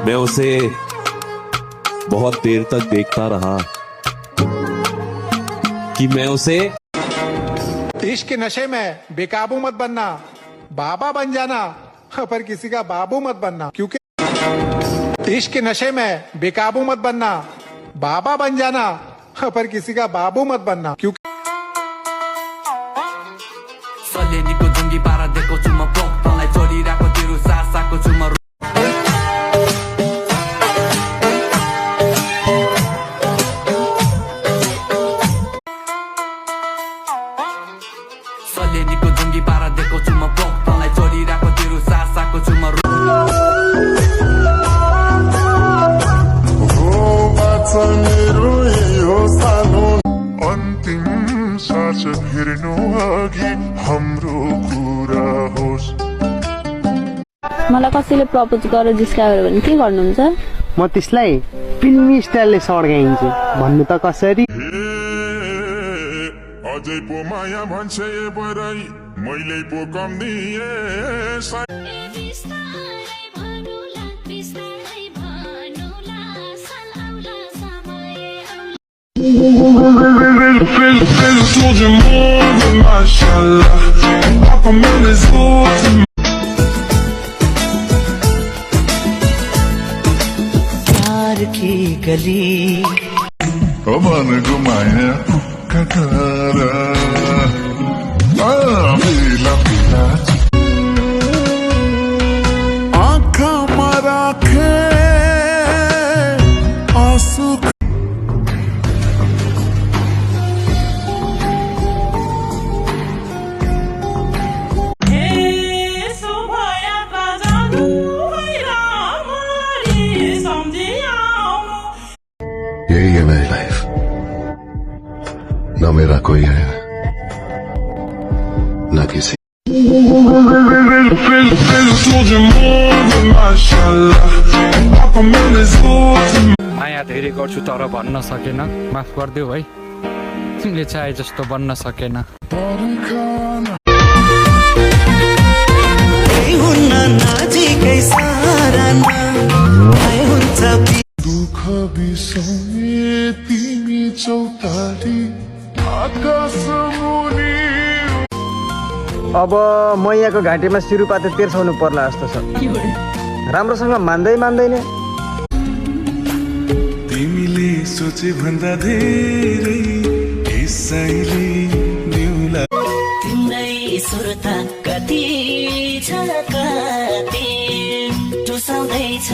मैं उसे बहुत देर तक देखता रहा कि मैं उसे इश्क के नशे में बेकाबू मत बनना, बाबा बन जाना पर किसी का बाबू मत बनना, क्योंकि इश्क के नशे में बेकाबू मत बनना, बाबा बन जाना पर किसी का बाबू मत बनना, क्योंकि सलेनीको जुङ्गी पारा दिएको छु म पोक तँलाई चलिरहेको तेरो सासाको छु म सलेनीको जुङ्गी पारा दिएको छु म पोक तँलाई चलिरहेको तेरो सासाको छु म अन्तिम सास फेर्नु अघि हाम्रो कुरा होस्। मलाई कसैले प्रपोज गरेर जिस्कायो भने के गर्नुहुन्छ? म त्यसलाई फिल्मी स्टाइलले सड्काइन्छु। भन्नु त कसरी? अझै पो माया भन्छ बराई मैले पो कम दिए। प्यार की गली मन गुमाया ककारा मिला मिला आँखामा राखे आँसु। यही है मेरी लाइफ, ना मेरा कोई है ना किसी। माया धेरै गर्छु तर भन्न सकेन, माफ गरिदेऊ है, तिमीले चाहे जस्तो बन्न सकेन। दुःख बिसाउने तिमी चौतारी आकाश मुनि। अब मैयाको घाँटीमा सिरुपाते तेर्साउनु पर्ला जस्तो छ। राम्रोसँग मान्दै मान्दैन। तिमीले सोचे भन्दा धेरै यसैले निउला। तिम्रै सुरता कति छ कति टुसाउँदैछ।